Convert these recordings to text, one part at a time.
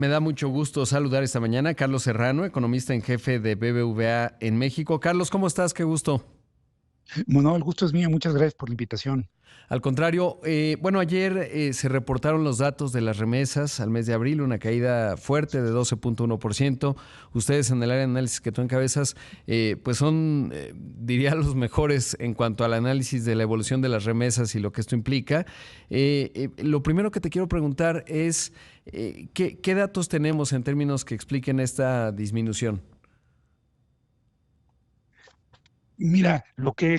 Me da mucho gusto saludar esta mañana a Carlos Serrano, economista en jefe de BBVA en México. Carlos, ¿cómo estás? Qué gusto. Bueno, el gusto es mío. Muchas gracias por la invitación. Al contrario, bueno, ayer se reportaron los datos de las remesas al mes de abril, una caída fuerte de 12.1%. Ustedes en el área de análisis que tú encabezas, pues son, diría, los mejores en cuanto al análisis de la evolución de las remesas y lo que esto implica. Lo primero que te quiero preguntar es, ¿qué datos tenemos en términos que expliquen esta disminución? Mira, lo que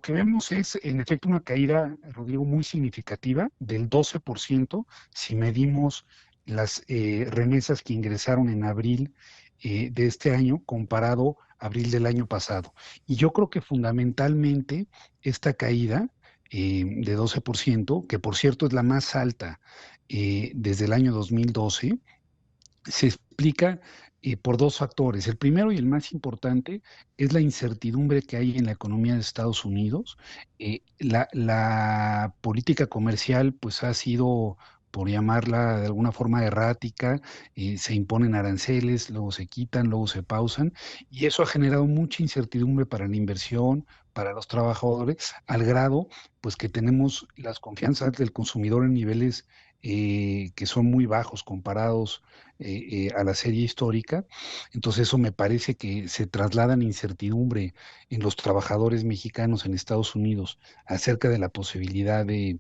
vemos es, en efecto, una caída, Rodrigo, muy significativa del 12% si medimos las remesas que ingresaron en abril de este año comparado a abril del año pasado. Y yo creo que fundamentalmente esta caída de 12%, que por cierto es la más alta desde el año 2012, se explica por dos factores. El primero y el más importante es la incertidumbre que hay en la economía de Estados Unidos. La política comercial pues ha sido, por llamarla de alguna forma, errática. Se imponen aranceles, luego se quitan, luego se pausan, y eso ha generado mucha incertidumbre para la inversión, para los trabajadores, al grado pues que tenemos las confianzas del consumidor en niveles que son muy bajos comparados a la serie histórica. Entonces eso me parece que se traslada en incertidumbre en los trabajadores mexicanos en Estados Unidos acerca de la posibilidad de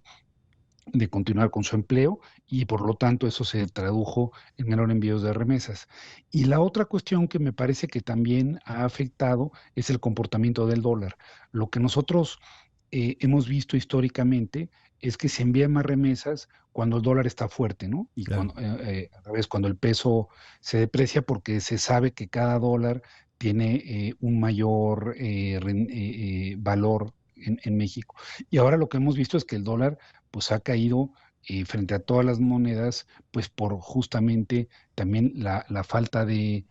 continuar con su empleo, y por lo tanto eso se tradujo en menor envíos de remesas. Y la otra cuestión que me parece que también ha afectado es el comportamiento del dólar. Lo que nosotros hemos visto históricamente es que se envían más remesas cuando el dólar está fuerte, ¿no? Y Claro. cuando, a la vez cuando el peso se deprecia, porque se sabe que cada dólar tiene un mayor valor en México. Y ahora lo que hemos visto es que el dólar pues ha caído frente a todas las monedas, pues por justamente también la falta de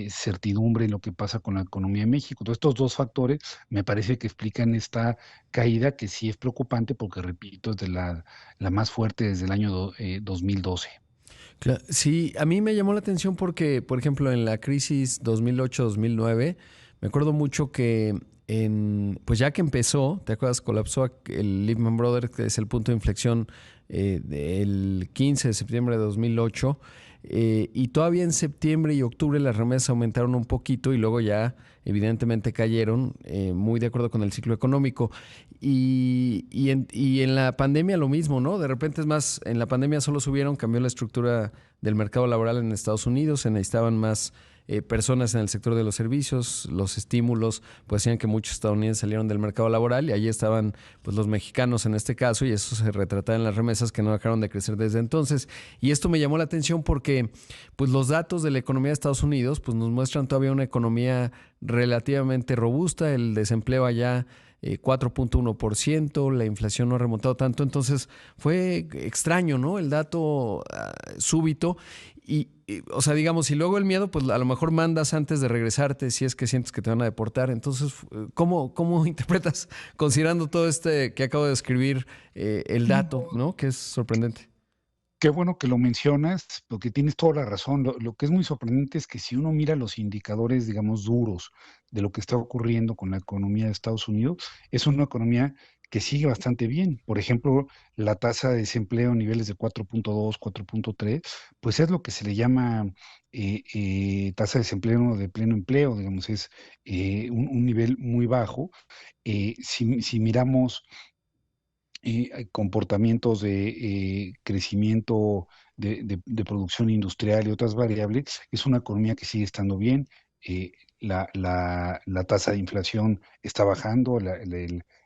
certidumbre en lo que pasa con la economía de México. Entonces, estos dos factores me parece que explican esta caída, que sí es preocupante porque, repito, es de la más fuerte desde el año 2012. Sí, a mí me llamó la atención porque, por ejemplo, en la crisis 2008-2009, me acuerdo mucho que pues ya que empezó, ¿te acuerdas? Colapsó el Lehman Brothers, que es el punto de inflexión del 15 de septiembre de 2008, y todavía en septiembre y octubre las remesas aumentaron un poquito y luego ya evidentemente cayeron, muy de acuerdo con el ciclo económico. Y en la pandemia lo mismo, ¿no? De repente es más, en la pandemia solo subieron, cambió la estructura del mercado laboral en Estados Unidos, se necesitaban más personas en el sector de los servicios, los estímulos pues hacían que muchos estadounidenses salieron del mercado laboral y allí estaban pues los mexicanos en este caso, y eso se retrataba en las remesas que no dejaron de crecer desde entonces. Y esto me llamó la atención porque pues los datos de la economía de Estados Unidos pues nos muestran todavía una economía relativamente robusta, el desempleo allá 4.1%, la inflación no ha remontado tanto, entonces fue extraño, ¿no? El dato súbito o sea, digamos, y luego el miedo, pues a lo mejor mandas antes de regresarte si es que sientes que te van a deportar. Entonces, ¿cómo interpretas, considerando todo este que acabo de escribir, el dato, ¿no? Que es sorprendente. Qué bueno que lo mencionas, porque tienes toda la razón. Lo que es muy sorprendente es que si uno mira los indicadores, digamos, duros de lo que está ocurriendo con la economía de Estados Unidos, es una economía que sigue bastante bien. Por ejemplo, la tasa de desempleo a niveles de 4.2, 4.3, pues es lo que se le llama tasa de desempleo de pleno empleo, digamos, es un nivel muy bajo. Si miramos hay comportamientos de crecimiento de producción industrial y otras variables, es una economía que sigue estando bien. La tasa de inflación está bajando,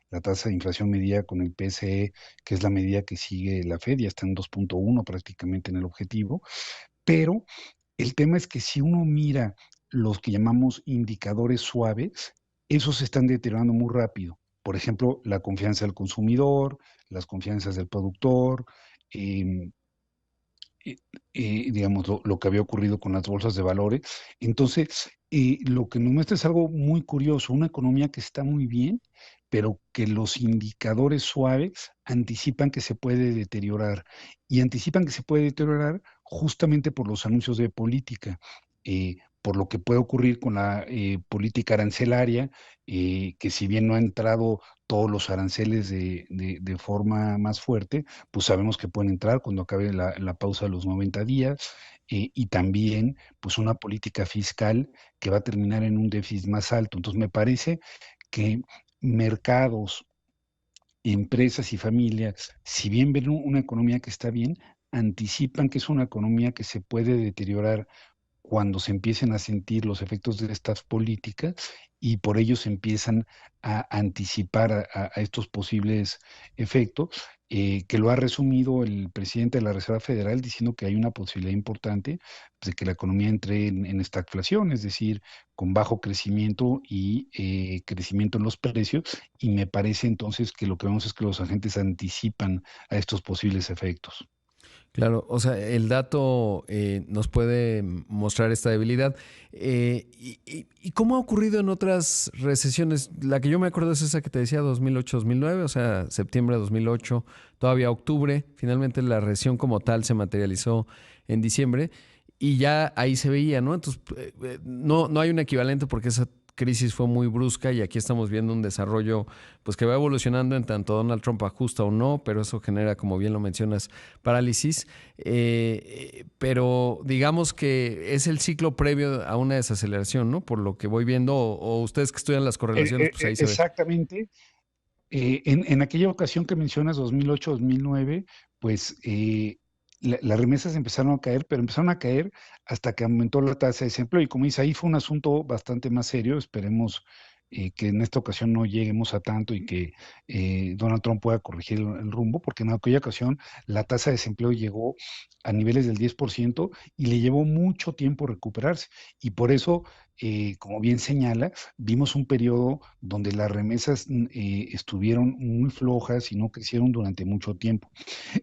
la tasa de inflación medida con el PCE, que es la medida que sigue la Fed, ya está en 2.1 prácticamente en el objetivo, pero el tema es que si uno mira los que llamamos indicadores suaves, esos se están deteriorando muy rápido. Por ejemplo, la confianza del consumidor, las confianzas del productor, em, eh, digamos, lo que había ocurrido con las bolsas de valores. Entonces, lo que nos muestra es algo muy curioso, una economía que está muy bien, pero que los indicadores suaves anticipan que se puede deteriorar. Y anticipan que se puede deteriorar justamente por los anuncios de política. Por lo que puede ocurrir con la política arancelaria, que si bien no ha entrado todos los aranceles de forma más fuerte, pues sabemos que pueden entrar cuando acabe la pausa de los 90 días, y también pues una política fiscal que va a terminar en un déficit más alto. Entonces me parece que mercados, empresas y familias, si bien ven una economía que está bien, anticipan que es una economía que se puede deteriorar cuando se empiecen a sentir los efectos de estas políticas, y por ello se empiezan a anticipar a estos posibles efectos, que lo ha resumido el presidente de la Reserva Federal diciendo que hay una posibilidad importante, pues, de que la economía entre en estagflación, es decir, con bajo crecimiento y crecimiento en los precios, y me parece entonces que lo que vemos es que los agentes anticipan a estos posibles efectos. Claro, o sea, el dato nos puede mostrar esta debilidad. ¿Y cómo ha ocurrido en otras recesiones? La que yo me acuerdo es esa que te decía, 2008-2009, o sea, septiembre de 2008, todavía octubre. Finalmente la recesión como tal se materializó en diciembre y ya ahí se veía, ¿no? Entonces, no hay un equivalente porque esa crisis fue muy brusca y aquí estamos viendo un desarrollo pues que va evolucionando en tanto Donald Trump ajusta o no, pero eso genera, como bien lo mencionas, parálisis. Pero digamos que es el ciclo previo a una desaceleración, ¿no? Por lo que voy viendo, o ustedes que estudian las correlaciones, pues ahí se ve. Exactamente. En aquella ocasión que mencionas, 2008-2009, pues las remesas empezaron a caer, pero empezaron a caer hasta que aumentó la tasa de desempleo. Y como dice, ahí fue un asunto bastante más serio. Esperemos que en esta ocasión no lleguemos a tanto y que Donald Trump pueda corregir el rumbo, porque en aquella ocasión la tasa de desempleo llegó a niveles del 10% y le llevó mucho tiempo recuperarse. Y por eso, como bien señala, vimos un periodo donde las remesas estuvieron muy flojas y no crecieron durante mucho tiempo.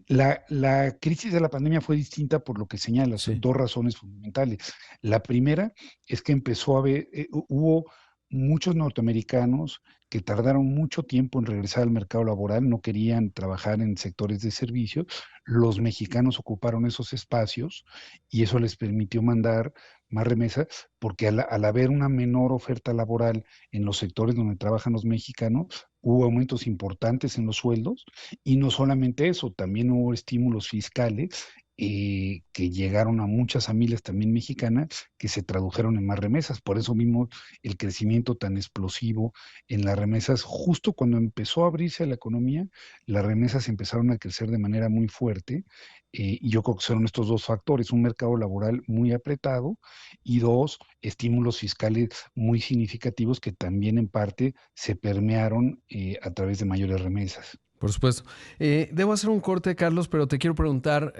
La crisis de la pandemia fue distinta por lo que señalas, Sí. dos razones fundamentales. La primera es que empezó a haber, hubo muchos norteamericanos que tardaron mucho tiempo en regresar al mercado laboral, no querían trabajar en sectores de servicio. Los mexicanos ocuparon esos espacios y eso les permitió mandar más remesas, porque al haber una menor oferta laboral en los sectores donde trabajan los mexicanos, hubo aumentos importantes en los sueldos, y no solamente eso, también hubo estímulos fiscales que llegaron a muchas familias también mexicanas que se tradujeron en más remesas. Por eso vimos el crecimiento tan explosivo en las remesas. Justo cuando empezó a abrirse la economía, las remesas empezaron a crecer de manera muy fuerte, y yo creo que son estos dos factores: un mercado laboral muy apretado y dos, estímulos fiscales muy significativos que también en parte se permearon a través de mayores remesas. Por supuesto. Debo hacer un corte, Carlos, pero te quiero preguntar,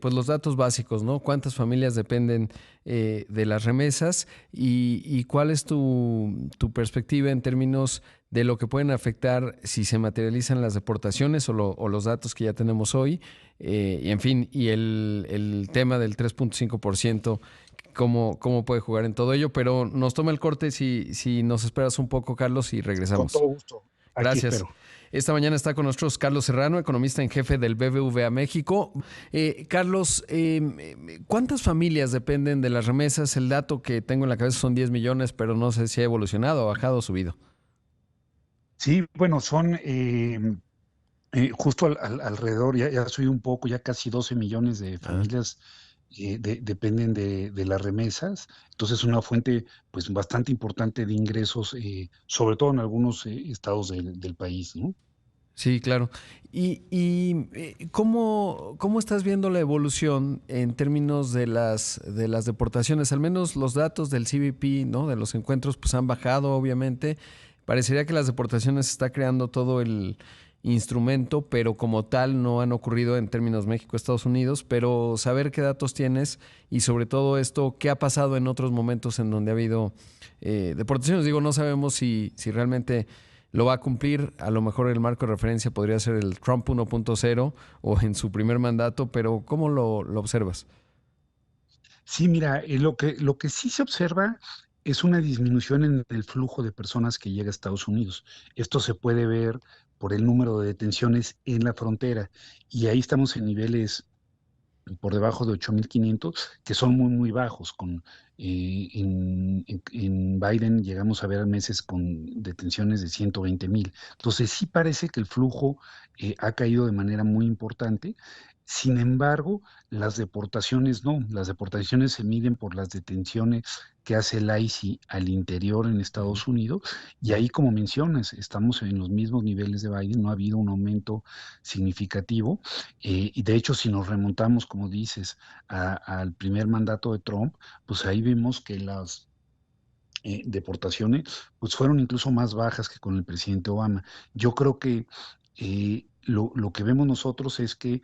pues los datos básicos, ¿no? ¿Cuántas familias dependen de las remesas y cuál es tu perspectiva en términos de lo que pueden afectar si se materializan las deportaciones o los datos que ya tenemos hoy? Y en fin, y el tema del 3.5%, cómo puede jugar en todo ello, pero nos toma el corte si nos esperas un poco, Carlos, y Con regresamos. todo gusto. Aquí Gracias. espero. Esta mañana está con nosotros Carlos Serrano, economista en jefe del BBVA México. Carlos, ¿cuántas familias dependen de las remesas? El dato que tengo en la cabeza son 10 millones, pero no sé si ha evolucionado, bajado o subido. Sí, bueno, son justo alrededor, ya soy un poco, ya casi 12 millones de Ah, familias dependen de las remesas. Entonces es una fuente pues bastante importante de ingresos, sobre todo en algunos estados del país, ¿no? sí, claro. ¿Cómo estás viendo la evolución en términos de las deportaciones? Al menos los datos del CBP, ¿no? De los encuentros, pues han bajado, obviamente. Parecería que las deportaciones está creando todo el instrumento, pero como tal no han ocurrido en términos México-Estados Unidos. Pero saber qué datos tienes y sobre todo esto, qué ha pasado en otros momentos en donde ha habido deportaciones. Digo, no sabemos si realmente lo va a cumplir. A lo mejor el marco de referencia podría ser el Trump 1.0 o en su primer mandato, pero ¿cómo lo observas? Sí, mira, lo que sí se observa es una disminución en el flujo de personas que llega a Estados Unidos. Esto se puede ver por el número de detenciones en la frontera, y ahí estamos en niveles por debajo de 8.500, que son muy, muy bajos. En Biden llegamos a ver meses con detenciones de 120.000. Entonces sí parece que el flujo ha caído de manera muy importante. Sin embargo, las deportaciones no. Las deportaciones se miden por las detenciones que hace el ICE al interior en Ujú. Estados Unidos. Y ahí, como mencionas, estamos en los mismos niveles de Biden. No ha habido un aumento significativo. Y de hecho, si nos remontamos, como dices, al primer mandato de Trump, pues ahí vimos que las deportaciones pues fueron incluso más bajas que con el presidente Obama. Yo creo que lo que vemos nosotros es que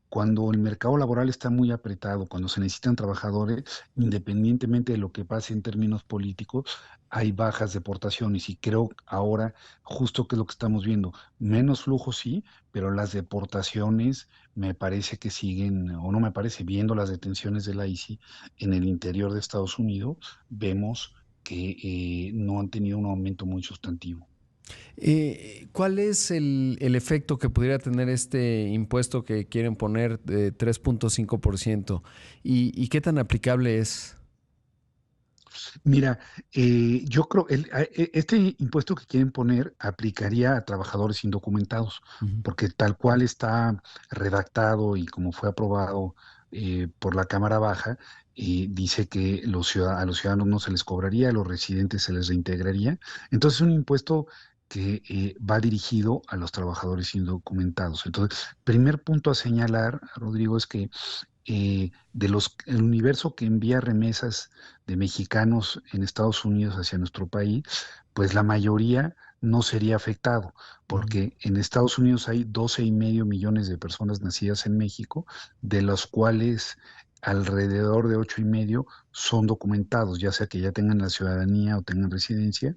cuando el mercado laboral está muy apretado, cuando se necesitan trabajadores, independientemente de lo que pase en términos políticos, hay bajas deportaciones y creo ahora justo que es lo que estamos viendo, menos flujo sí, pero las deportaciones me parece que siguen, o no me parece, viendo las detenciones de la ICI en el interior de Estados Unidos, vemos que no han tenido un aumento muy sustantivo. ¿Cuál es el efecto que pudiera tener este impuesto que quieren poner de 3.5%? Y qué tan aplicable es? Mira, yo creo este impuesto que quieren poner aplicaría a trabajadores indocumentados, Ujú. porque tal cual está redactado y como fue aprobado por la Cámara Baja, dice que a los ciudadanos no se les cobraría, a los residentes se les reintegraría. Entonces, es un impuesto que va dirigido a los trabajadores indocumentados. Entonces, primer punto a señalar, Rodrigo, es que el universo que envía remesas de mexicanos en Estados Unidos hacia nuestro país, pues la mayoría no sería afectado, Ujú. porque en Estados Unidos hay 12,5 millones de personas nacidas en México, de los cuales alrededor de 8,5 son documentados, ya sea que ya tengan la ciudadanía o tengan residencia,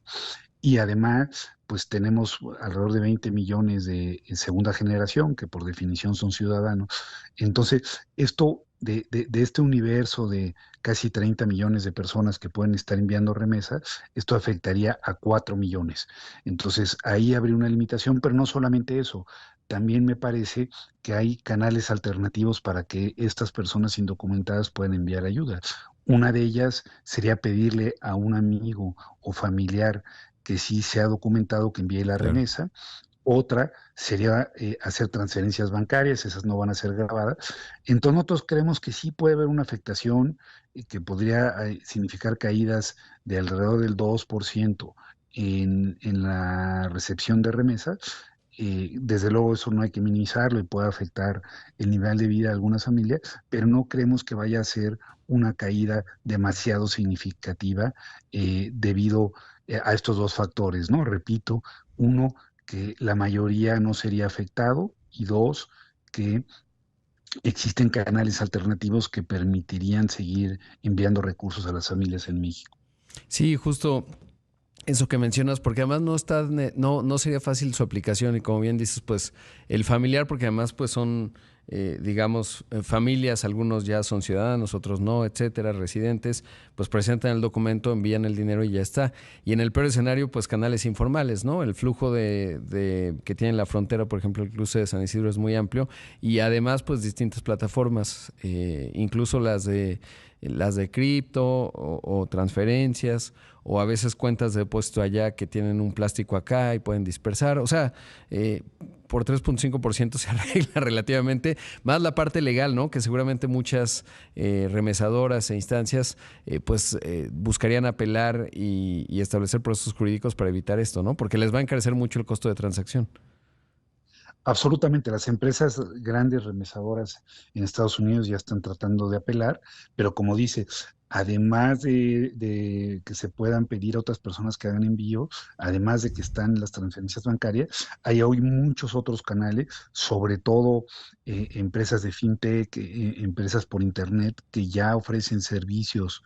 y además, pues tenemos alrededor de 20 millones de segunda generación, que por definición son ciudadanos. Entonces, esto de este universo de casi 30 millones de personas que pueden estar enviando remesas, esto afectaría a 4 millones. Entonces, ahí habría una limitación, pero no solamente eso. También me parece que hay canales alternativos para que estas personas indocumentadas puedan enviar ayuda. Una de ellas sería pedirle a un amigo o familiar que sí se ha documentado que envíe la Claro. remesa. Otra sería hacer transferencias bancarias, esas no van a ser grabadas. Entonces nosotros creemos que sí puede haber una afectación que podría significar caídas de alrededor del 2% en la recepción de remesas. Desde luego eso no hay que minimizarlo y puede afectar el nivel de vida de algunas familias, pero no creemos que vaya a ser una caída demasiado significativa debido a estos dos factores, ¿no? Repito, uno, que la mayoría no sería afectado y dos, que existen canales alternativos que permitirían seguir enviando recursos a las familias en México. Sí, justo eso que mencionas, porque además no sería fácil su aplicación y como bien dices, pues el familiar, porque además pues son, digamos, familias, algunos ya son ciudadanos, otros no, etcétera, residentes, pues presentan el documento, envían el dinero y ya está. Y en el peor escenario, pues canales informales, ¿no? El flujo que tiene la frontera, por ejemplo, el cruce de San Isidro es muy amplio y además pues distintas plataformas, incluso las de cripto o transferencias o a veces cuentas de depósito allá que tienen un plástico acá y pueden dispersar. O sea, por 3.5% se arregla relativamente, más la parte legal, ¿no? Que seguramente muchas remesadoras e instancias buscarían apelar y establecer procesos jurídicos para evitar esto, ¿no? Porque les va a encarecer mucho el costo de transacción. Absolutamente, las empresas grandes remesadoras en Estados Unidos ya están tratando de apelar, pero como dice, además de que se puedan pedir a otras personas que hagan envío, además de que están las transferencias bancarias, hay hoy muchos otros canales, sobre todo empresas de fintech, empresas por internet que ya ofrecen servicios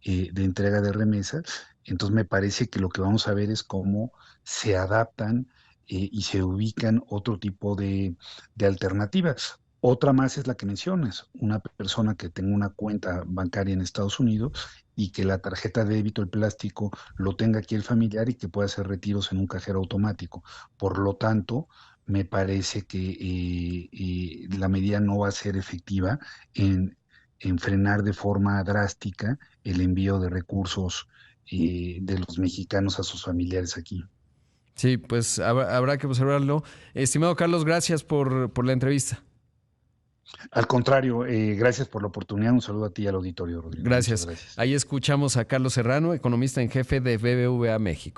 de entrega de remesas. Entonces me parece que lo que vamos a ver es cómo se adaptan y se ubican otro tipo de alternativas. Otra más es la que mencionas, una persona que tenga una cuenta bancaria en Estados Unidos y que la tarjeta de débito, el plástico, lo tenga aquí el familiar y que pueda hacer retiros en un cajero automático. Por lo tanto, me parece que la medida no va a ser efectiva en frenar de forma drástica el envío de recursos de los mexicanos a sus familiares aquí. Sí, pues habrá que observarlo. Estimado Carlos, gracias por la entrevista. Al contrario, gracias por la oportunidad. Un saludo a ti y al auditorio, Rodrigo. Muchas Gracias. gracias. Ahí escuchamos a Carlos Serrano, economista en jefe de BBVA México.